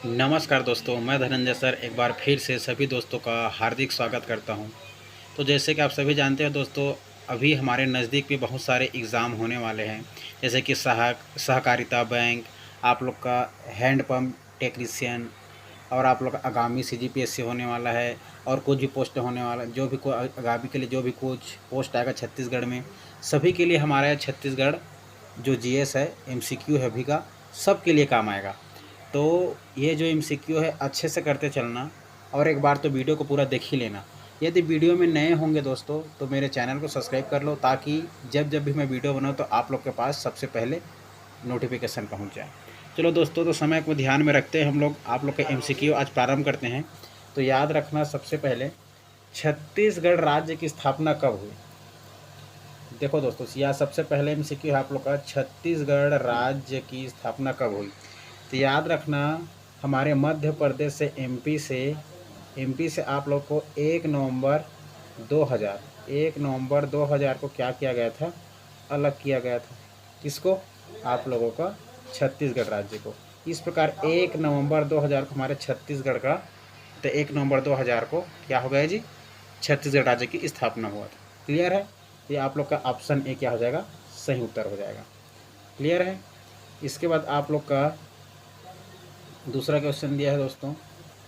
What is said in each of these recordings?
नमस्कार दोस्तों, मैं धनंजय सर एक बार फिर से सभी दोस्तों का हार्दिक स्वागत करता हूं। तो जैसे कि आप सभी जानते हैं दोस्तों, अभी हमारे नज़दीक भी बहुत सारे एग्ज़ाम होने वाले हैं। जैसे कि सहकारिता बैंक, आप लोग का हैंड पंप टेक्नीशियन, और आप लोग का आगामी सीजीपीएससी होने वाला है, और कुछ भी पोस्ट होने वाला है। जो भी आगामी के लिए जो भी कुछ पोस्ट आएगा छत्तीसगढ़ में, सभी के लिए हमारा छत्तीसगढ़ जो जीएस है, एमसीक्यू है अभी का, सब के लिए काम आएगा। तो ये जो एमसीक्यू है अच्छे से करते चलना, और एक बार तो वीडियो को पूरा देख ही लेना। यदि वीडियो में नए होंगे दोस्तों तो मेरे चैनल को सब्सक्राइब कर लो, ताकि जब जब भी मैं वीडियो बनाऊँ तो आप लोग के पास सबसे पहले नोटिफिकेशन पहुंच जाए। चलो दोस्तों, तो समय को ध्यान में रखते हैं हम लोग आप लोग के एमसीक्यू आज प्रारंभ करते हैं। तो याद रखना, सबसे पहले छत्तीसगढ़ राज्य की स्थापना कब हुई। देखो दोस्तों, यह सबसे पहले एमसीक्यू है आप लोग का, छत्तीसगढ़ राज्य की स्थापना कब हुई। तो याद रखना, हमारे मध्य प्रदेश से एमपी से आप लोग को 1 नवंबर 2000 को क्या किया गया था, अलग किया गया था। किसको? आप लोगों का छत्तीसगढ़ राज्य को। इस प्रकार 1 नवंबर 2000 को हमारे छत्तीसगढ़ का, तो 1 नवंबर 2000 को क्या हो गया जी, छत्तीसगढ़ राज्य की स्थापना हुआ था। क्लियर है? ये आप लोग का ऑप्शन ए क्या हो जाएगा, सही उत्तर हो जाएगा। क्लियर है? इसके बाद आप लोग का दूसरा क्वेश्चन दिया है दोस्तों।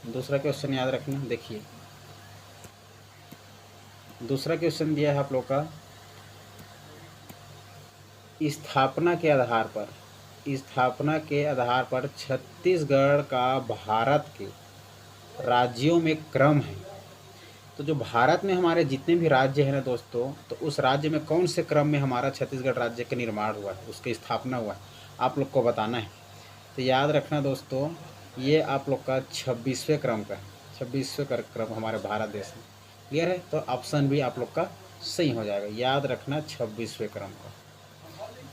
दूसरा क्वेश्चन याद रखना, देखिए दूसरा क्वेश्चन दिया है आप लोग का, स्थापना के आधार पर छत्तीसगढ़ का भारत के राज्यों में क्रम है। तो जो भारत में हमारे जितने भी राज्य हैं ना दोस्तों, तो उस राज्य में कौन से क्रम में हमारा छत्तीसगढ़ राज्य का निर्माण हुआ है, उसकी स्थापना हुआ है, आप लोग को बताना है। तो याद रखना दोस्तों, ये आप लोग का 26वें क्रम का है। 26वें क्रम हमारे भारत देश में। क्लियर है? तो ऑप्शन भी आप लोग का सही हो जाएगा। याद रखना 26वें क्रम का।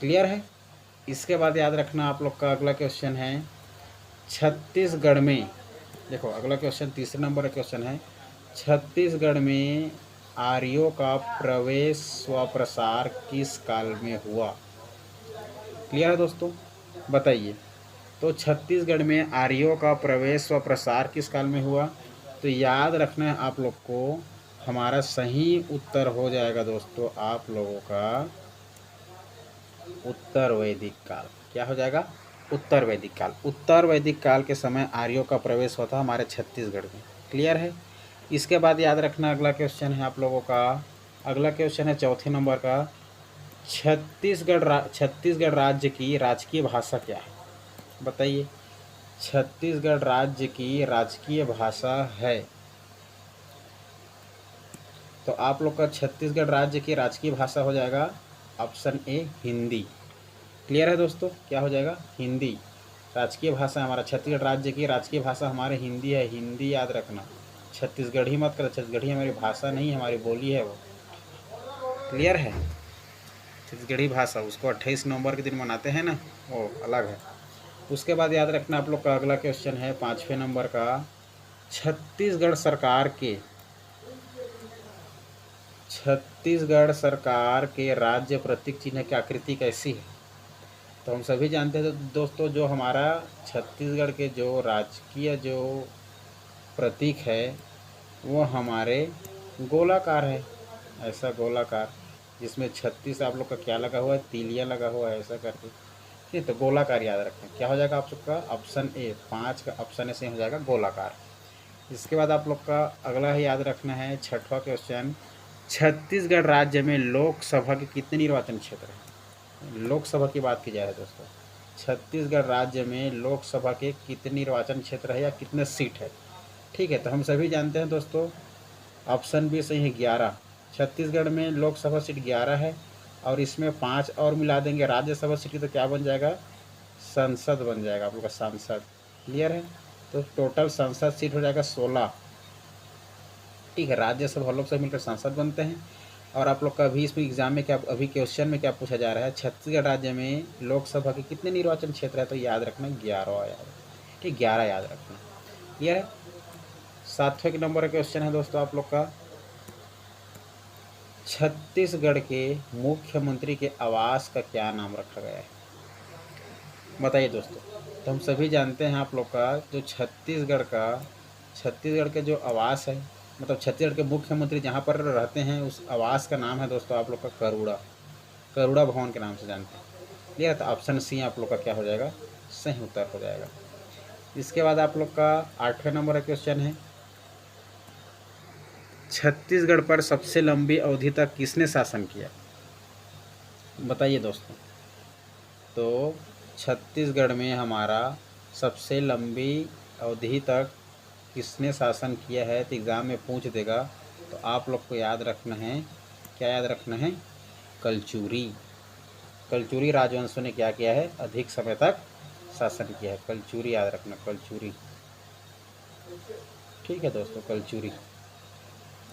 क्लियर है? इसके बाद याद रखना आप लोग का अगला क्वेश्चन है, छत्तीसगढ़ में, देखो अगला क्वेश्चन तीसरे नंबर का क्वेश्चन है, छत्तीसगढ़ में आर्यों का प्रवेश व प्रसार किस काल में हुआ। क्लियर है दोस्तों? बताइए। तो छत्तीसगढ़ में आर्यों का प्रवेश व प्रसार किस काल में हुआ। तो याद रखना है आप लोग को, हमारा सही उत्तर हो जाएगा दोस्तों आप लोगों का उत्तर वैदिक काल। क्या हो जाएगा? उत्तर वैदिक काल। उत्तर वैदिक काल के समय आर्यों का प्रवेश हुआ था हमारे छत्तीसगढ़ में। क्लियर है? इसके बाद याद रखना अगला क्वेश्चन है आप लोगों का, अगला क्वेश्चन है चौथे नंबर का, छत्तीसगढ़ राज्य की राजकीय भाषा क्या है। बताइए। छत्तीसगढ़ राज्य की राजकीय भाषा है, तो आप लोग का छत्तीसगढ़ राज्य की राजकीय भाषा हो जाएगा ऑप्शन ए, हिंदी। क्लियर है दोस्तों? क्या हो जाएगा? हिंदी। राजकीय भाषा हमारा छत्तीसगढ़ राज्य की राजकीय भाषा हमारे हिंदी है। हिंदी याद रखना, छत्तीसगढ़ी मत कर, छत्तीसगढ़ी हमारी भाषा नहीं, हमारी बोली है वो। क्लियर है? छत्तीसगढ़ी भाषा उसको 28 नवंबर के दिन मनाते हैं ना, वो अलग है। उसके बाद याद रखना आप लोग का अगला क्वेश्चन है 5वें नंबर का, छत्तीसगढ़ सरकार के राज्य प्रतीक चिन्ह की आकृति कैसी है। तो हम सभी जानते हैं दोस्तों, जो हमारा छत्तीसगढ़ के जो राजकीय जो प्रतीक है वो हमारे गोलाकार है। ऐसा गोलाकार, जिसमें 36 आप लोग का क्या लगा हुआ है, तीलियाँ लगा हुआ है ऐसा करके। ठीक, तो गोलाकार याद रखें। क्या हो जाएगा आप सबका ऑप्शन ए, 5 का ऑप्शन ए से हो जाएगा गोलाकार। इसके बाद आप लोग का अगला ही याद रखना है 6वां क्वेश्चन, छत्तीसगढ़ राज्य में लोकसभा के कितने निर्वाचन क्षेत्र हैं। लोकसभा की बात की जाए दोस्तों, छत्तीसगढ़ राज्य में लोकसभा के कितने निर्वाचन क्षेत्र है या कितने सीट है। ठीक है, तो हम सभी जानते हैं दोस्तों, ऑप्शन बी सही है 11। छत्तीसगढ़ में लोकसभा सीट 11 है, और इसमें 5 और मिला देंगे राज्यसभा सीट, तो क्या बन जाएगा, संसद बन जाएगा आप लोग का, सांसद। क्लियर है? तो टोटल संसद सीट हो जाएगा 16। ठीक है, राज्यसभा और लोकसभा मिलकर सांसद बनते हैं। और आप लोग का अभी इसमें एग्जाम में क्या, अभी क्वेश्चन में क्या पूछा जा रहा है, छत्तीसगढ़ राज्य में लोकसभा के कितने निर्वाचन क्षेत्र है। तो याद रखना 11 याद, ठीक, 11 याद रखना। क्लियर है? 7वें नंबर का क्वेश्चन है दोस्तों आप लोग का, छत्तीसगढ़ के मुख्यमंत्री के आवास का क्या नाम रखा गया है। बताइए दोस्तों। तो तो हम सभी जानते हैं आप लोग का जो छत्तीसगढ़ के जो आवास है, मतलब छत्तीसगढ़ के मुख्यमंत्री जहाँ पर रहते हैं उस आवास का नाम है दोस्तों आप लोग का करुड़ा भवन के नाम से जानते हैं। क्लियर? तो ऑप्शन सी आप लोग का क्या हो जाएगा, सही उत्तर हो जाएगा। इसके बाद आप लोग का 8वें नंबर का क्वेश्चन है, छत्तीसगढ़ पर सबसे लंबी अवधि तक किसने शासन किया? बताइए दोस्तों। तो छत्तीसगढ़ में हमारा सबसे लंबी अवधि तक किसने शासन किया है, तो एग्ज़ाम में पूछ देगा। तो आप लोग को याद रखना है, क्या याद रखना है? कलचुरी राजवंशों ने क्या किया है, अधिक समय तक शासन किया है। कलचुरी याद रखना, कलचुरी। ठीक है दोस्तों, कलचुरी।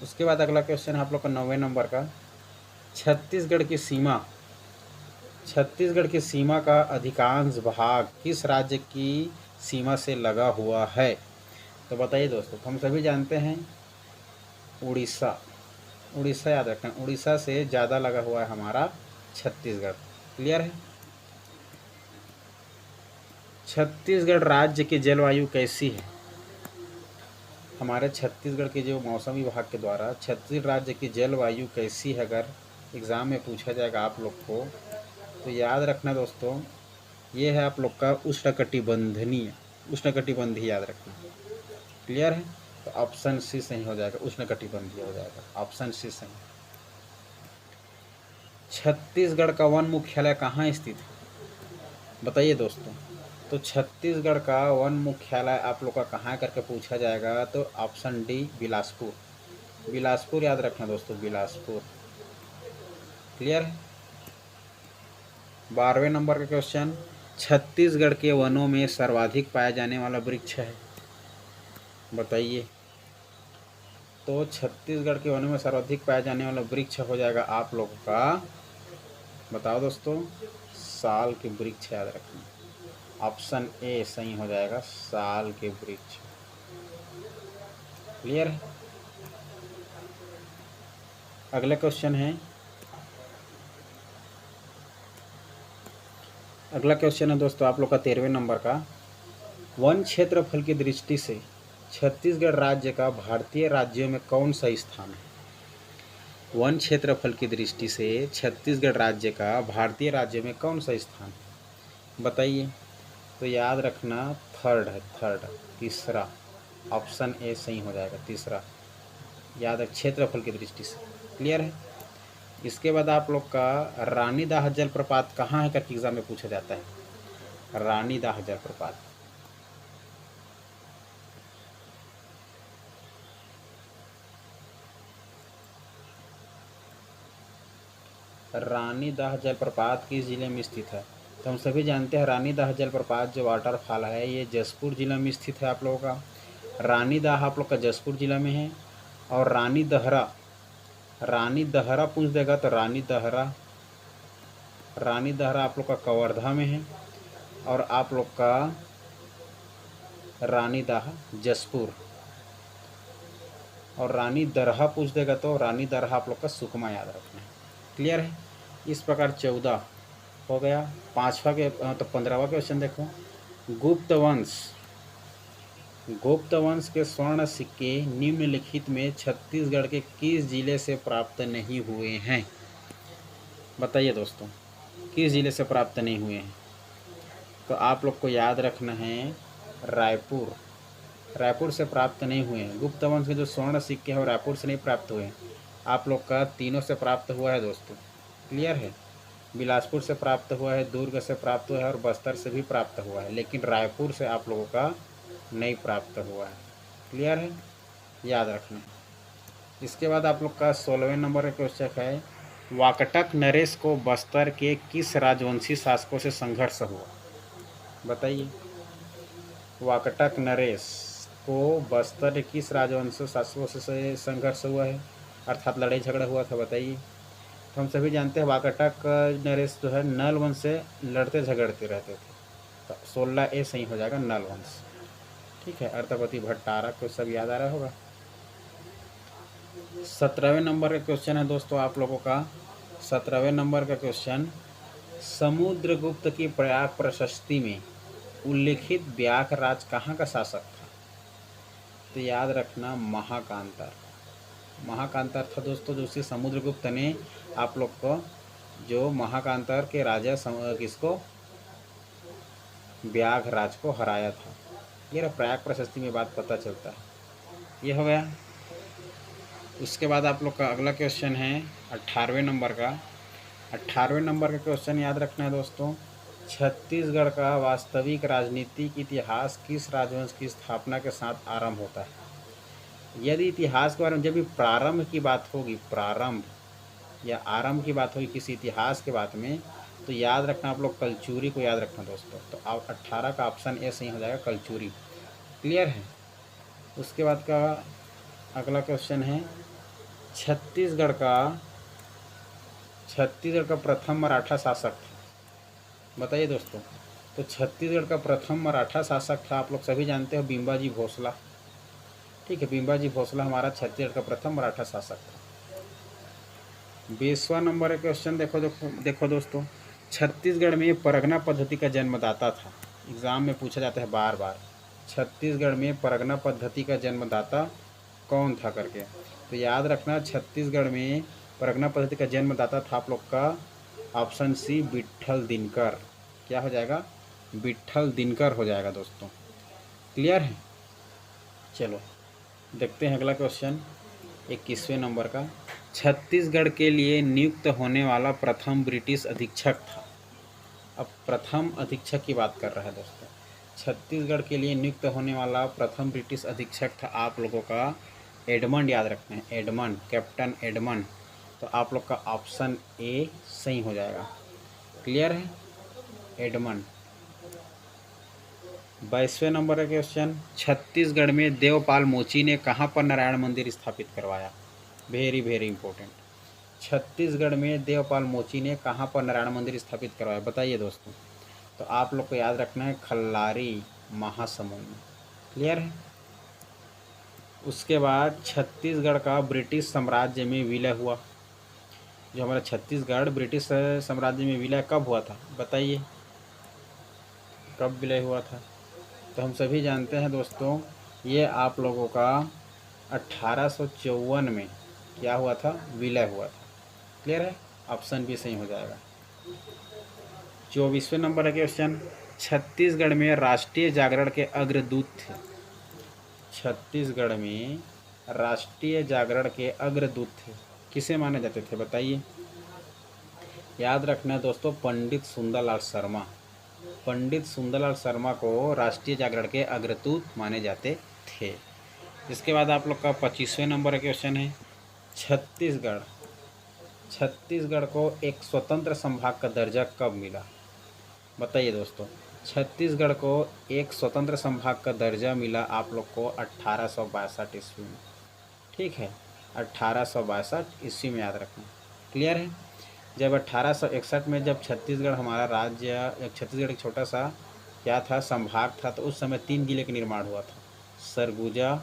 उसके बाद अगला क्वेश्चन है आप लोग का 9वें नंबर का, छत्तीसगढ़ की सीमा का अधिकांश भाग किस राज्य की सीमा से लगा हुआ है? तो बताइए दोस्तों। हम सभी जानते हैं उड़ीसा याद रखना, उड़ीसा से ज़्यादा लगा हुआ है हमारा छत्तीसगढ़। क्लियर है? छत्तीसगढ़ राज्य की जलवायु कैसी है? हमारे छत्तीसगढ़ के जो मौसम विभाग के द्वारा छत्तीसगढ़ राज्य की जलवायु कैसी है, अगर एग्ज़ाम में पूछा जाएगा आप लोग को, तो याद रखना दोस्तों, ये है आप लोग का उष्णकटिबंधीय याद रखना। क्लियर है? तो ऑप्शन सी सही हो जाएगा, उष्णकटिबंधीय हो जाएगा, ऑप्शन सी सही। छत्तीसगढ़ का वन मुख्यालय कहाँ स्थित है? बताइए दोस्तों। तो छत्तीसगढ़ का वन मुख्यालय आप लोग का कहाँ करके पूछा जाएगा, तो ऑप्शन डी बिलासपुर याद रखना दोस्तों, बिलासपुर। क्लियर है? 12वें नंबर का क्वेश्चन, छत्तीसगढ़ के वनों में सर्वाधिक पाया जाने वाला वृक्ष है? बताइए। तो छत्तीसगढ़ के वनों में सर्वाधिक पाया जाने वाला वृक्ष हो जाएगा आप लोगों का, बताओ दोस्तों, साल के वृक्ष याद रखना, ऑप्शन ए सही हो जाएगा, साल के वृक्ष। क्लियर है? अगला क्वेश्चन है दोस्तों आप लोग का 13वें नंबर का, वन क्षेत्रफल की दृष्टि से छत्तीसगढ़ राज्य का भारतीय राज्यों में कौन सा स्थान है? वन क्षेत्रफल की दृष्टि से छत्तीसगढ़ राज्य का भारतीय राज्यों में कौन सा स्थान है? बताइए। तो याद रखना थर्ड, तीसरा, ऑप्शन ए सही हो जाएगा, तीसरा। याद रख, क्षेत्रफल की दृष्टि से। क्लियर है? इसके बाद आप लोग का रानीदाह जलप्रपात कहाँ है करके एग्जाम में पूछा जाता है। रानीदाह जलप्रपात, रानीदाह जलप्रपात किस जिले में स्थित है? तो हम सभी जानते हैं रानीदाह जलप्रपात जो वाटरफॉल है ये जसपुर जिला में स्थित है आप लोगों का। रानीदाह आप लोग का जसपुर जिला में है। और रानी दहरा पूछ देगा तो रानी दहरा आप लोग का कवर्धा में है। और आप लोग का रानीदाह जसपुर। और रानी दरहा पूछ देगा तो रानी दरहा आप लोग का सुकमा याद रखना है। क्लियर है? इस प्रकार 14 हो गया। 5वां के तो 15वां क्वेश्चन देखो, गुप्त वंश के स्वर्ण सिक्के निम्नलिखित में छत्तीसगढ़ के किस जिले से प्राप्त नहीं हुए हैं? बताइए दोस्तों, किस जिले से प्राप्त नहीं हुए हैं? तो आप लोग को याद रखना है रायपुर से प्राप्त नहीं हुए हैं। गुप्त वंश के जो स्वर्ण सिक्के हैं वो रायपुर से नहीं प्राप्त हुए हैं। आप लोग का तीनों से प्राप्त हुआ है दोस्तों। क्लियर है? बिलासपुर से प्राप्त हुआ है, दुर्ग से प्राप्त हुआ है और बस्तर से भी प्राप्त हुआ है, लेकिन रायपुर से आप लोगों का नहीं प्राप्त हुआ है। क्लियर है? याद रखना। इसके बाद आप लोग का 16वें नंबर का क्वेश्चन है, वाकटक नरेश को बस्तर के किस राजवंशी शासकों से संघर्ष हुआ? बताइए। वाकटक नरेश को बस्तर के किस राजवंश शासकों से संघर्ष हुआ है, अर्थात लड़ाई झगड़ा हुआ था? बताइए। तो हम सभी जानते हैं वाकटक नरेश जो है नल वंश से लड़ते झगड़ते रहते थे। तो 16 ए सही हो जाएगा, नल वंश। ठीक है? अर्थपति भट्टारक को सब याद आ रहा होगा। 17वें नंबर का क्वेश्चन है दोस्तों आप लोगों का। 17वें नंबर का क्वेश्चन, समुद्रगुप्त की प्रयाग प्रशस्ति में उल्लिखित व्याघ्र राज कहाँ का शासक था? तो याद रखना महाकांतर। महाकांतर था दोस्तों, जो उसी समुद्रगुप्त ने आप लोग को जो महाकांतर के राजा किसको, व्याघ्र राज को हराया था। ये रहा प्रयाग प्रशस्ति में बात पता चलता है। ये हो गया। उसके बाद आप लोग का अगला क्वेश्चन है 18वें नंबर का। 18वें नंबर का क्वेश्चन याद रखना है दोस्तों, छत्तीसगढ़ का वास्तविक राजनीतिक इतिहास किस राजवंश की स्थापना के साथ आरंभ होता है? यदि इतिहास के बारे में जब भी प्रारंभ की बात होगी, प्रारंभ या आरंभ की बात होगी किसी इतिहास के बात में, तो याद रखना आप लोग कलचुरी को याद रखना दोस्तों। तो आप 18 का ऑप्शन ए सही हो जाएगा, कलचुरी। क्लियर है। उसके बाद का अगला क्वेश्चन है छत्तीसगढ़ का प्रथम मराठा शासक था, बताइए दोस्तों। तो छत्तीसगढ़ का प्रथम मराठा शासक था, आप लोग सभी जानते हो, बिंबाजी भोसला। ठीक है, बिंबाजी भोसला हमारा छत्तीसगढ़ का प्रथम मराठा शासक था। 20वां नंबर का क्वेश्चन देखो दोस्तों, छत्तीसगढ़ में परगना पद्धति का जन्मदाता था। एग्जाम में पूछा जाता है बार बार, छत्तीसगढ़ में परगना पद्धति का जन्मदाता कौन था करके। तो याद रखना छत्तीसगढ़ में परगना पद्धति का जन्मदाता था आप लोग का ऑप्शन सी, विट्ठल दिनकर। क्या हो जाएगा? विट्ठल दिनकर हो जाएगा दोस्तों। क्लियर है। चलो देखते हैं अगला क्वेश्चन 21वें नंबर का। छत्तीसगढ़ के लिए नियुक्त होने वाला प्रथम ब्रिटिश अधीक्षक था। अब प्रथम अधीक्षक की बात कर रहा है दोस्तों। छत्तीसगढ़ के लिए नियुक्त होने वाला प्रथम ब्रिटिश अधीक्षक था आप लोगों का एडमंड, याद रखना है एडमंड, कैप्टन एडमंड। तो आप लोग का ऑप्शन ए सही हो जाएगा। क्लियर है, एडमंड। 22वें नंबर का क्वेश्चन, छत्तीसगढ़ में देवपाल मोची ने कहाँ पर नारायण मंदिर स्थापित करवाया? Very very important. छत्तीसगढ़ में देवपाल मोची ने कहाँ पर नारायण मंदिर स्थापित करवाया, बताइए दोस्तों। तो आप लोग को याद रखना है खल्लारी महासमुंद में। क्लियर है। उसके बाद छत्तीसगढ़ का ब्रिटिश साम्राज्य में विलय हुआ, जो हमारा छत्तीसगढ़ ब्रिटिश साम्राज्य में विलय कब हुआ था, बताइए कब विलय हुआ था? तो हम सभी जानते हैं दोस्तों, ये आप लोगों का 1854 में क्या हुआ था, विलय हुआ था। क्लियर है, ऑप्शन भी सही हो जाएगा। 24वें नंबर का क्वेश्चन, छत्तीसगढ़ में राष्ट्रीय जागरण के अग्रदूत थे। छत्तीसगढ़ में राष्ट्रीय जागरण के अग्रदूत थे, किसे माने जाते थे, बताइए। याद रखना दोस्तों, पंडित सुंदरलाल शर्मा। पंडित सुंदरलाल शर्मा को राष्ट्रीय जागरण के अग्रदूत माने जाते थे। इसके बाद आप लोग का 25वें नंबर का क्वेश्चन है, छत्तीसगढ़ को एक स्वतंत्र संभाग का दर्जा कब मिला, बताइए दोस्तों। छत्तीसगढ़ को एक स्वतंत्र संभाग का दर्जा मिला आप लोग को 1862 ईस्वी में। ठीक है, 1862 ईस्वी में याद रखना। क्लियर है। जब 1861 में जब छत्तीसगढ़ हमारा राज्य, छत्तीसगढ़ एक छोटा सा क्या था, संभाग था, तो उस समय 3 जिले का निर्माण हुआ था, सरगुजा,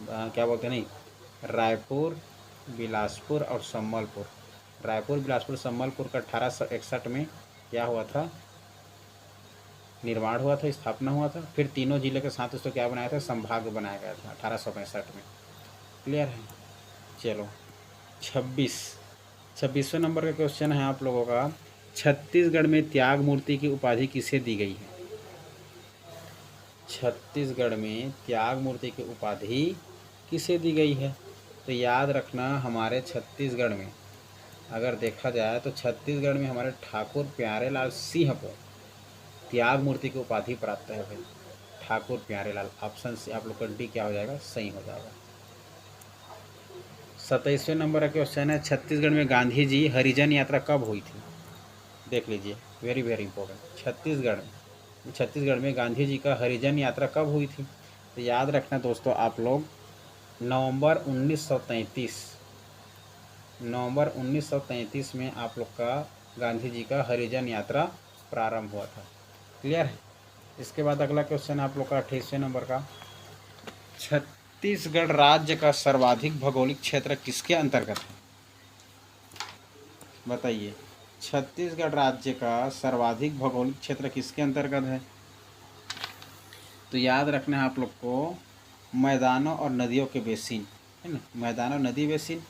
क्या बोलते नहीं, रायपुर, बिलासपुर और सम्बलपुर। रायपुर, बिलासपुर, सम्बलपुर का 1861 में क्या हुआ था, निर्माण हुआ था, स्थापना हुआ था। फिर तीनों जिले के साथ उसको क्या बनाया था, संभाग बनाया गया था 1865 में। क्लियर है। चलो 26वें नंबर का क्वेश्चन है आप लोगों का, छत्तीसगढ़ में त्याग मूर्ति की उपाधि किसे दी गई है? छत्तीसगढ़ में त्याग मूर्ति की उपाधि किसे दी गई है? तो याद रखना हमारे छत्तीसगढ़ में अगर देखा जाए तो छत्तीसगढ़ में हमारे ठाकुर प्यारेलाल सिंह को त्याग मूर्ति की उपाधि प्राप्त है भाई, ठाकुर प्यारेलाल। ऑप्शन से आप लोग का डी क्या हो जाएगा, सही हो जाएगा। 27वें नंबर का क्वेश्चन है, छत्तीसगढ़ में गांधी जी हरिजन यात्रा कब हुई थी? देख लीजिए, वेरी वेरी इंपॉर्टेंट। छत्तीसगढ़ में गांधी जी का हरिजन यात्रा कब हुई थी? तो याद रखना दोस्तों आप लोग, नवंबर 1933 में आप लोग का गांधी जी का हरिजन यात्रा प्रारंभ हुआ था। क्लियर है। इसके बाद अगला क्वेश्चन आप लोग का 28वें नंबर का, छत्तीसगढ़ राज्य का सर्वाधिक भौगोलिक क्षेत्र किसके अंतर्गत है, बताइए। छत्तीसगढ़ राज्य का सर्वाधिक भौगोलिक क्षेत्र किसके अंतर्गत है? तो याद रखना है आप लोग को मैदानों और नदियों के बेसिन, है ना, मैदान और नदी बेसिन।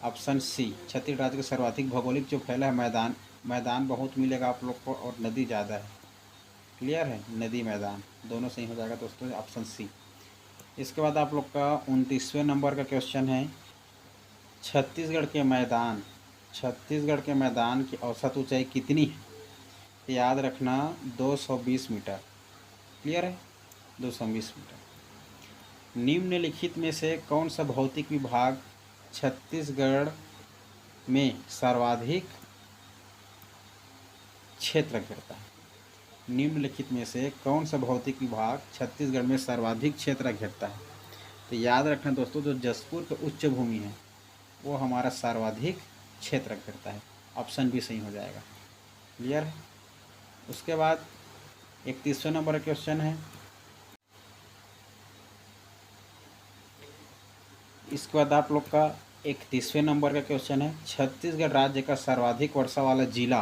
ऑप्शन सी, छत्तीसगढ़ राज्य का सर्वाधिक भौगोलिक जो फैला है मैदान, मैदान बहुत मिलेगा आप लोग को और नदी ज़्यादा है। क्लियर है, नदी मैदान दोनों सही हो जाएगा दोस्तों, ऑप्शन सी। इसके बाद आप लोग का 29वें नंबर का क्वेश्चन है, छत्तीसगढ़ के मैदान की औसत ऊंचाई कितनी है? तो याद रखना 220 मीटर। क्लियर है, 220 मीटर। निम्नलिखित में से कौन सा भौतिक विभाग छत्तीसगढ़ में सर्वाधिक क्षेत्र घेरता है? निम्नलिखित में से कौन सा भौतिक विभाग छत्तीसगढ़ में सर्वाधिक क्षेत्र घेरता है? तो याद रखना दोस्तों, जो जसपुर का उच्च भूमि है वो हमारा सर्वाधिक क्षेत्र घेरता है। ऑप्शन बी सही हो जाएगा। क्लियर है। उसके बाद 31वें नंबर का क्वेश्चन है, इसके बाद आप लोग का 31वें नंबर का क्वेश्चन है, छत्तीसगढ़ राज्य का सर्वाधिक वर्षा वाला जिला।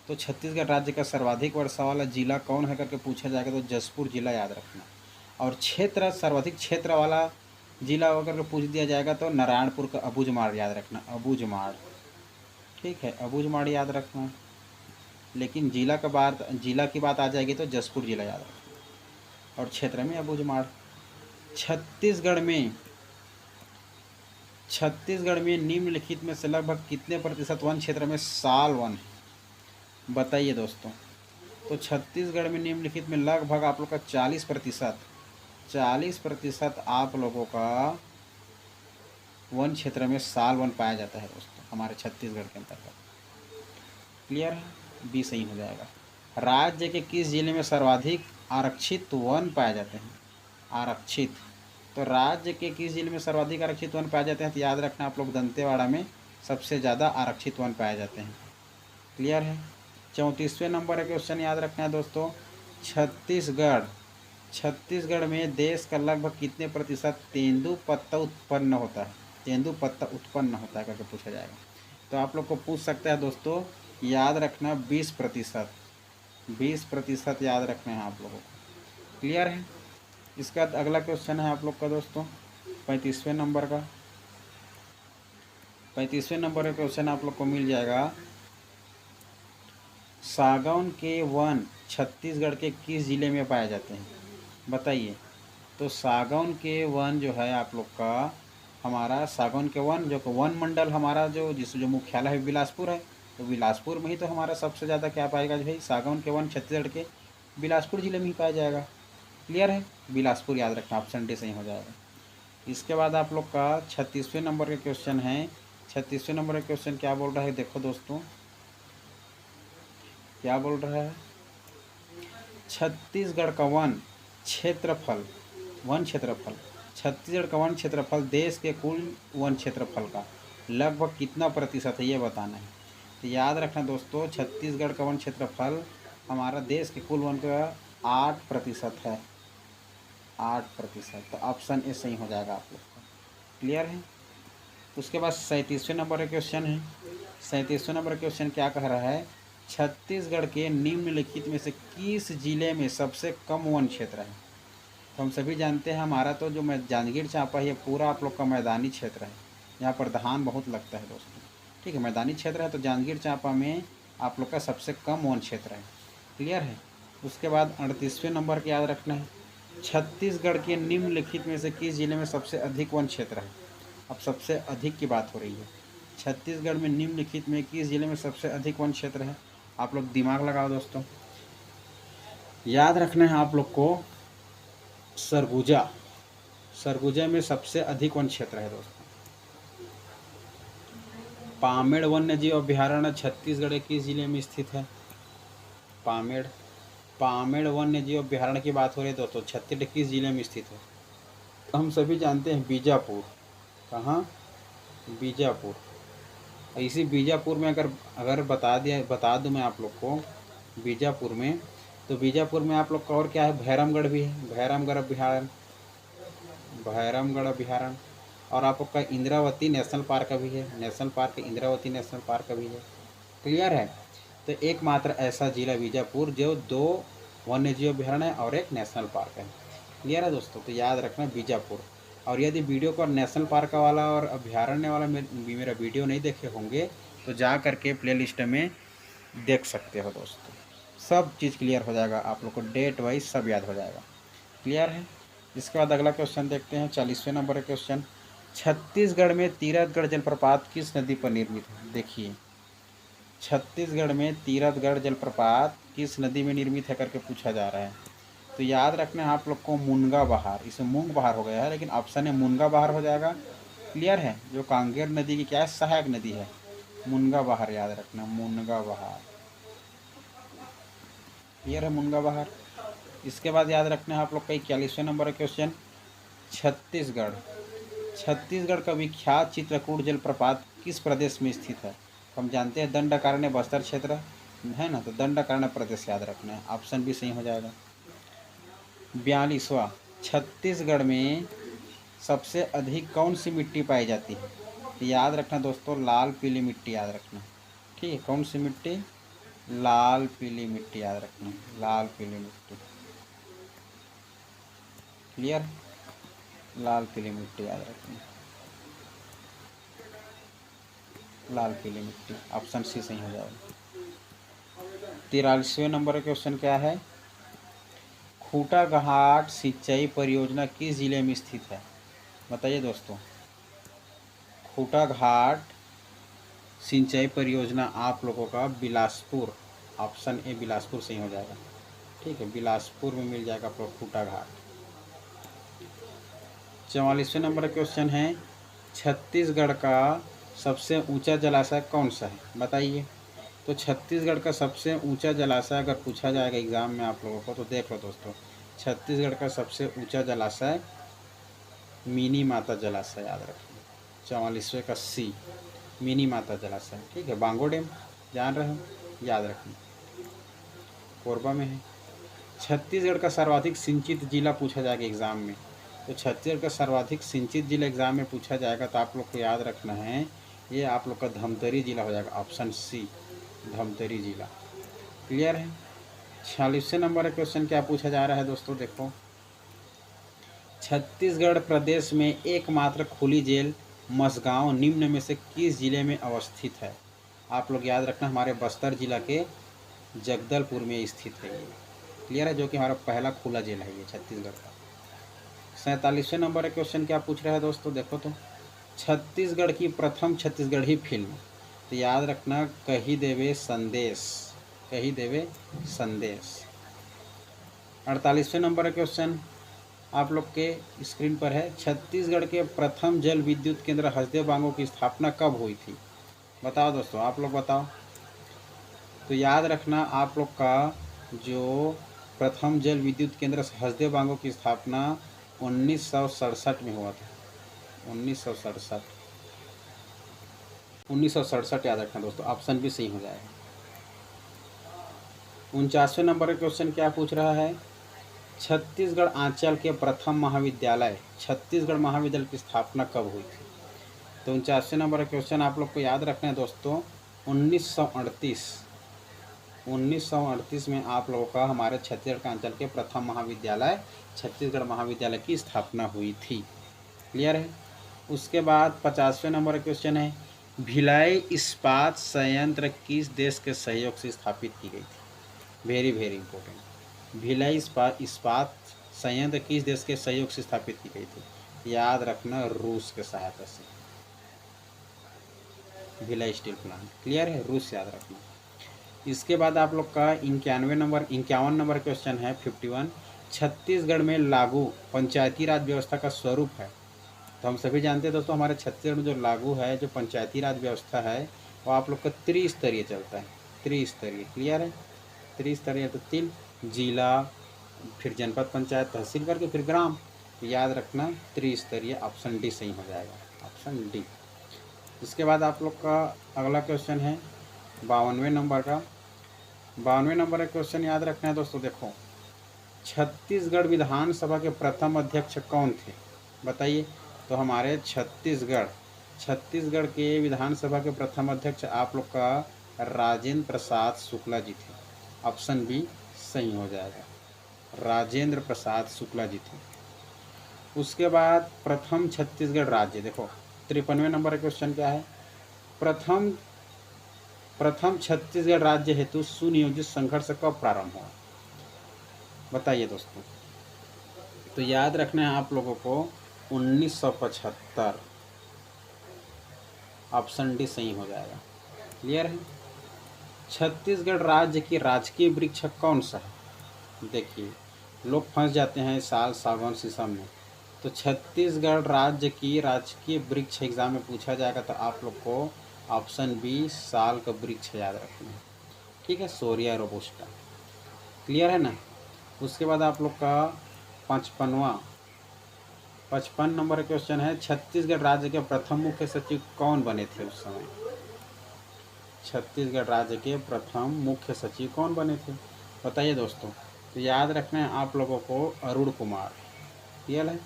तो छत्तीसगढ़ राज्य का सर्वाधिक वर्षा वाला जिला कौन है करके पूछा जाएगा तो जसपुर जिला याद रखना। और क्षेत्र, सर्वाधिक क्षेत्र वाला जिला अगर पूछ दिया जाएगा तो नारायणपुर का अबूझमाड़ याद रखना, अबूझमाड़। ठीक है, अबूझमाड़ याद रखना। लेकिन जिला की बात आ जाएगी तो जसपुर जिला याद रखना और क्षेत्र में अबूझमाड़। छत्तीसगढ़ में निम्नलिखित में से लगभग कितने प्रतिशत वन क्षेत्र में साल वन है? बताइए दोस्तों। तो छत्तीसगढ़ में निम्नलिखित में लगभग आप लोग का 40% आप लोगों का वन क्षेत्र में साल वन पाया जाता है दोस्तों, हमारे छत्तीसगढ़ के अंतर्गत। क्लियर है, बी सही हो जाएगा। राज्य के किस जिले में सर्वाधिक आरक्षित वन पाए जाते हैं? आरक्षित, तो राज्य के किस जिले में सर्वाधिक आरक्षित वन पाए जाते हैं? तो याद रखना आप लोग, दंतेवाड़ा में सबसे ज़्यादा आरक्षित वन पाए जाते हैं। क्लियर है। 34वें नंबर का क्वेश्चन याद रखना है दोस्तों, छत्तीसगढ़ में देश का लगभग कितने प्रतिशत तेंदुपत्ता उत्पन्न होता है? तेंदुपत्ता उत्पन्न होता है करके पूछा जाएगा। तो आप लोग को पूछ सकता है दोस्तों, याद रखना 20%, 20% याद रखना है आप लोगों को। क्लियर है। इसका अगला क्वेश्चन है आप लोग का दोस्तों 35वें नंबर का। 35वें नंबर का क्वेश्चन आप लोग को मिल जाएगा, सागौन के वन छत्तीसगढ़ के किस जिले में पाए जाते हैं? बताइए। तो सागौन के वन जो है आप लोग का, हमारा सागौन के वन जो वन मंडल हमारा जो मुख्यालय है बिलासपुर है, तो बिलासपुर में ही तो हमारा सबसे ज़्यादा क्या पाएगा भाई, सागौन के वन छत्तीसगढ़ के बिलासपुर जिले में ही पाया जाएगा। क्लियर है, बिलासपुर याद रखना, ऑप्शन डी सही हो जाएगा। इसके बाद आप लोग का 36वें नंबर का क्वेश्चन है। 36वें नंबर का क्वेश्चन क्या बोल रहा है, देखो दोस्तों क्या बोल रहा है, छत्तीसगढ़ का वन क्षेत्रफल छत्तीसगढ़ का वन क्षेत्रफल देश के कुल वन क्षेत्रफल का लगभग कितना प्रतिशत है ये बताना है। तो याद रखना दोस्तों, छत्तीसगढ़ का वन क्षेत्रफल हमारा देश के कुल वन का 8% है, 8%। तो ऑप्शन ए सही हो जाएगा आप लोग का। क्लियर है। उसके बाद 37वें नंबर का क्वेश्चन है। 37वें नंबर का क्वेश्चन क्या कह रहा है, छत्तीसगढ़ के निम्नलिखित में से किस जिले में सबसे कम वन क्षेत्र है? तो हम सभी जानते हैं हमारा तो जो जांजगीर चांपा है ये पूरा आप लोग का मैदानी क्षेत्र है, यहाँ पर धान बहुत लगता है दोस्तों। ठीक है, मैदानी क्षेत्र है, तो जांजगीर चांपा में आप लोग का सबसे कम वन क्षेत्र है। क्लियर है। उसके बाद 38वें नंबर का याद रखना है, छत्तीसगढ़ के निम्नलिखित में से किस जिले में सबसे अधिक वन क्षेत्र है? अब सबसे अधिक की बात हो रही है, छत्तीसगढ़ में निम्नलिखित में किस जिले में सबसे अधिक वन क्षेत्र है? आप लोग दिमाग लगाओ दोस्तों। याद रखना है आप लोग को, सरगुजा में सबसे अधिक वन क्षेत्र है दोस्तों। पामेड़ वन्य जीव अभ्यारण्य छत्तीसगढ़ के किस जिले में स्थित है? पामेड़ वन्य जीव अभ्यारण्य की बात हो रही है दोस्तों, छत्तीसगढ़ किस जिले में स्थित है? हम सभी जानते हैं बीजापुर। कहाँ? बीजापुर। इसी बीजापुर में अगर बता दूं मैं आप लोग को बीजापुर में, तो बीजापुर में आप लोग का और क्या है, भैरमगढ़ भी है, भैरमगढ़ अभ्यारण्य। और आप लोग का इंद्रावती नेशनल पार्क भी है, इंद्रावती नेशनल पार्क भी है। क्लियर है। तो एकमात्र ऐसा जिला बीजापुर जो 2 वन्य जीव अभ्यारण्य है और एक नेशनल पार्क है। क्लियर है दोस्तों? तो याद रखना बीजापुर। और यदि वीडियो को नेशनल पार्क वाला और अभ्यारण्य वाला मेरा वीडियो नहीं देखे होंगे तो जा करके प्लेलिस्ट में देख सकते हो दोस्तों। सब चीज़ क्लियर हो जाएगा, आप लोग को डेट वाइज सब याद हो जाएगा। क्लियर है? इसके बाद अगला क्वेश्चन देखते हैं, 40वें नंबर का क्वेश्चन। छत्तीसगढ़ में तीरथगढ़ जलप्रपात किस नदी पर निर्मित है? देखिए, छत्तीसगढ़ में तीरथगढ़ जलप्रपात किस नदी में निर्मित है करके पूछा जा रहा है। तो याद रखना है आप लोग को मुनगा बहार, इसमें मूंग बहार हो गया है लेकिन ऑप्शन है मुनगा बहार हो जाएगा। क्लियर है? जो कांगेर नदी की क्या है, सहायक नदी है, मुनगा बहार याद रखना, मुनगा बहार। क्लियर है? मुनगा बहार। इसके बाद याद रखना है आप लोग का 41वें नंबर का क्वेश्चन। छत्तीसगढ़ छत्तीसगढ़ का विख्यात चित्रकूट जलप्रपात किस प्रदेश में स्थित है? हम जानते हैं दंडकारण्य बस्तर क्षेत्र है ना, तो दंडकारण्य प्रदेश याद रखना है, ऑप्शन भी सही हो जाएगा। 42वां, छत्तीसगढ़ में सबसे अधिक कौन सी मिट्टी पाई जाती है? तो याद रखना दोस्तों, लाल पीली मिट्टी याद रखना। ठीक है, कौन सी मिट्टी? लाल पीली मिट्टी याद रखना, लाल पीली मिट्टी। क्लियर? लाल पीली मिट्टी याद रखना, लाल पीली मिट्टी, ऑप्शन सी सही हो जाएगा। 43वें नंबर का क्वेश्चन क्या है? खूटा घाट सिंचाई परियोजना किस जिले में स्थित है? बताइए दोस्तों। खूटा घाट सिंचाई परियोजना आप लोगों का बिलासपुर, ऑप्शन ए बिलासपुर सही हो जाएगा। ठीक है, बिलासपुर में मिल जाएगा आप लोग खूटा घाट। 44वें नंबर का क्वेश्चन है, छत्तीसगढ़ का सबसे ऊंचा जलाशय कौन सा है? बताइए। तो छत्तीसगढ़ का सबसे ऊंचा जलाशय अगर पूछा जाएगा एग्ज़ाम में आप लोगों को तो देख लो दोस्तों, छत्तीसगढ़ का सबसे ऊंचा जलाशय मिनी माता जलाशय याद रखिए। 44वें का सी, मिनी माता जलाशय। ठीक है, बांगो डैम जान रहे हो, याद रखना, कोरबा में है। छत्तीसगढ़ का सर्वाधिक सिंचित जिला पूछा जाएगा एग्ज़ाम में, तो छत्तीसगढ़ का सर्वाधिक सिंचित जिला एग्ज़ाम में पूछा जाएगा तो आप लोग को याद रखना है, ये आप लोग का धमतरी जिला हो जाएगा, ऑप्शन सी धमतरी जिला। क्लियर है? 46वें नंबर का क्वेश्चन क्या पूछा जा रहा है दोस्तों, देखो। छत्तीसगढ़ प्रदेश में एकमात्र खुली जेल मसगांव निम्न में से किस जिले में अवस्थित है? आप लोग याद रखना, हमारे बस्तर जिला के जगदलपुर में स्थित है ये। क्लियर है? जो कि हमारा पहला खुला जेल है ये छत्तीसगढ़ का। 47वें नंबर का क्वेश्चन क्या पूछ रहा है दोस्तों, देखो तो। छत्तीसगढ़ की प्रथम छत्तीसगढ़ी फिल्म, तो याद रखना कही देवे संदेश, कही देवे संदेश। 48वें नंबर का क्वेश्चन आप लोग के स्क्रीन पर है, छत्तीसगढ़ के प्रथम जल विद्युत केंद्र हसदेव बांगो की स्थापना कब हुई थी? बताओ दोस्तों, आप लोग बताओ। तो याद रखना आप लोग का जो प्रथम जल विद्युत केंद्र हसदेव बांगो की स्थापना 1967 में हुआ था। 1967 याद रखना दोस्तों, ऑप्शन भी सही हो जाएगा। 49वें नंबर का क्वेश्चन क्या पूछ रहा है, छत्तीसगढ़ आंचल के प्रथम महाविद्यालय छत्तीसगढ़ महाविद्यालय की स्थापना कब हुई थी? तो 49वें नंबर का क्वेश्चन आप लोग को याद रखना है दोस्तों, 1938 में आप लोगों का हमारे छत्तीसगढ़ का अंचल के प्रथम महाविद्यालय छत्तीसगढ़ महाविद्यालय की स्थापना हुई थी। क्लियर है? उसके बाद 50वें नंबर का क्वेश्चन है, भिलाई इस्पात संयंत्र किस देश के सहयोग से स्थापित की गई थी? वेरी वेरी इंपॉर्टेंट, भिलाई इस्पात संयंत्र किस देश के सहयोग से स्थापित की गई थी? याद रखना, रूस के सहायता से, भिलाई स्टील प्लांट। क्लियर है? रूस याद रखना। इसके बाद आप लोग का 51 नंबर क्वेश्चन है 51, छत्तीसगढ़ में लागू पंचायती राज व्यवस्था का स्वरूप है? तो हम सभी जानते हैं दोस्तों, हमारे छत्तीसगढ़ में जो लागू है, जो पंचायती राज व्यवस्था है, वो आप लोग का त्रिस्तरीय चलता है, त्रिस्तरीय। क्लियर है? त्रिस्तरीय तो 3 जिला, फिर जनपद पंचायत, तहसील करके फिर ग्राम, तो याद रखना त्रिस्तरीय, ऑप्शन डी सही हो जाएगा, ऑप्शन डी। इसके बाद आप लोग का अगला क्वेश्चन है 52वें नंबर का। 52वें नंबर का क्वेश्चन याद रखना है दोस्तों, देखो। छत्तीसगढ़ विधानसभा के प्रथम अध्यक्ष कौन थे? बताइए। तो हमारे छत्तीसगढ़ के विधानसभा के प्रथम अध्यक्ष आप लोग का राजेंद्र प्रसाद शुक्ला जी थे, ऑप्शन बी सही हो जाएगा। राजेंद्र प्रसाद शुक्ला जी थे। उसके बाद प्रथम छत्तीसगढ़ राज्य, देखो 53वें नंबर का क्वेश्चन क्या है, प्रथम छत्तीसगढ़ राज्य हेतु सुनियोजित संघर्ष कब प्रारंभ हुआ, बताइए दोस्तों। तो याद रखना है आप लोगों को 1975, ऑप्शन डी सही हो जाएगा। क्लियर है। छत्तीसगढ़ राज्य की राजकीय वृक्ष कौन सा है, देखिए लोग फंस जाते हैं साल, सागौन, शीशम में। तो छत्तीसगढ़ राज्य की राजकीय वृक्ष एग्जाम में पूछा जाएगा तो आप लोग को ऑप्शन बी साल का वृक्ष याद रखना है। ठीक है, सोरिया रोबोस्टा। क्लियर है ना। उसके बाद आप लोग का 55 नंबर क्वेश्चन है, छत्तीसगढ़ राज्य के प्रथम मुख्य सचिव कौन बने थे उस समय, छत्तीसगढ़ राज्य के प्रथम मुख्य सचिव कौन बने थे, बताइए दोस्तों। तो याद रखना है आप लोगों को अरुण कुमार। क्लियर है,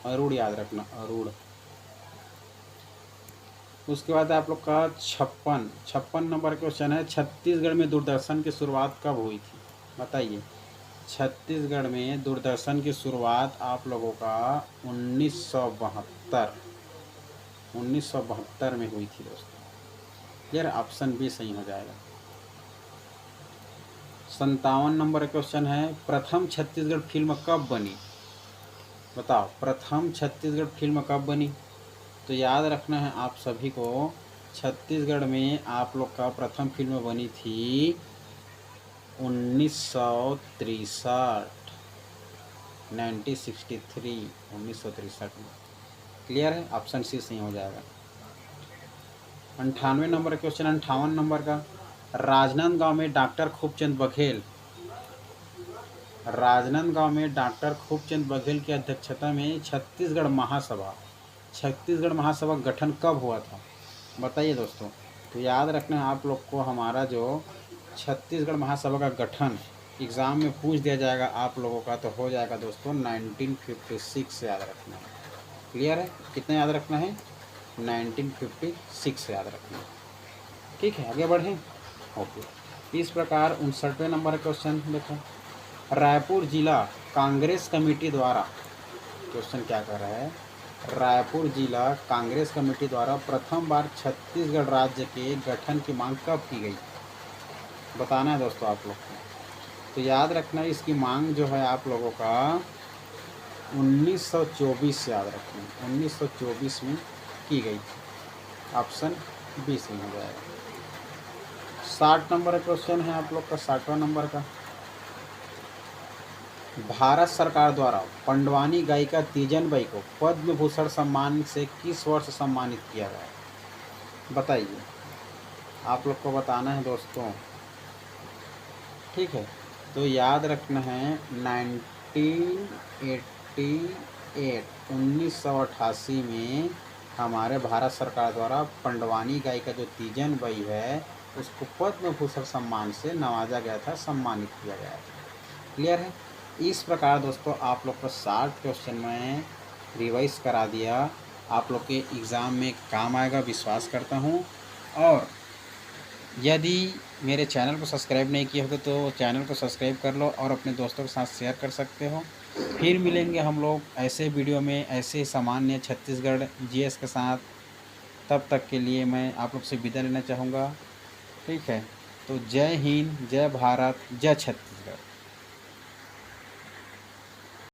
अरुण याद रखना, अरुण। उसके बाद आप लोग का 56 नंबर क्वेश्चन है, छत्तीसगढ़ में दूरदर्शन की शुरुआत कब हुई थी, बताइए। छत्तीसगढ़ में दूरदर्शन की शुरुआत आप लोगों का 1972 में हुई थी दोस्तों। यार ऑप्शन बी सही हो जाएगा। 57 नंबर क्वेश्चन है, प्रथम छत्तीसगढ़ फिल्म कब बनी, बताओ प्रथम छत्तीसगढ़ फिल्म कब बनी। तो याद रखना है आप सभी को, छत्तीसगढ़ में आप लोग का प्रथम फिल्म बनी थी 1963, 1963 में। क्लियर है, ऑप्शन सी सही हो जाएगा। 98 नंबर क्वेश्चन, 58 नंबर का, राजनांदगांव में डॉक्टर खूबचंद बघेल की अध्यक्षता में छत्तीसगढ़ महासभा गठन कब हुआ था, बताइए दोस्तों। तो याद रखना है आप लोग को, हमारा जो छत्तीसगढ़ महासभा का गठन एग्ज़ाम में पूछ दिया जाएगा आप लोगों का, तो हो जाएगा दोस्तों 1956 से याद रखना है। क्लियर है, कितना याद रखना है, 1956 से याद रखना है। ठीक है, आगे बढ़ें। ओके, इस प्रकार 59वें नंबर क्वेश्चन देखो, रायपुर जिला कांग्रेस कमेटी द्वारा, क्वेश्चन क्या कर रहा है, रायपुर जिला कांग्रेस कमेटी द्वारा प्रथम बार छत्तीसगढ़ राज्य के गठन की मांग कब की गई, बताना है दोस्तों आप लोग को। तो याद रखना इसकी मांग जो है आप लोगों का 1924 से याद रखना, 1924 में की गई थी, ऑप्शन बी सही हो जाएगा। 60 नंबर क्वेश्चन है आप लोग का, 60वां नंबर का, भारत सरकार द्वारा पंडवानी गायिका तीजन बाई को पद्म भूषण सम्मान से किस वर्ष सम्मानित किया गया, बताइए। आप लोग को बताना है दोस्तों। ठीक है, तो याद रखना है 1988 में हमारे भारत सरकार द्वारा पंडवानी गायिका जो तीजन बाई है उसको पद्म भूषण सम्मान से नवाजा गया था, सम्मानित किया गया था। क्लियर है। इस प्रकार दोस्तों आप लोग को 60 क्वेश्चन में रिवाइज करा दिया, आप लोग के एग्ज़ाम में काम आएगा विश्वास करता हूँ। और यदि मेरे चैनल को सब्सक्राइब नहीं किए हो तो चैनल को सब्सक्राइब कर लो और अपने दोस्तों के साथ शेयर कर सकते हो। फिर मिलेंगे हम लोग ऐसे वीडियो में, ऐसे सामान्य छत्तीसगढ़ जीएस के साथ। तब तक के लिए मैं आप लोग से विदा लेना चाहूँगा। ठीक है, तो जय हिंद, जय भारत, जय छत्तीसगढ़।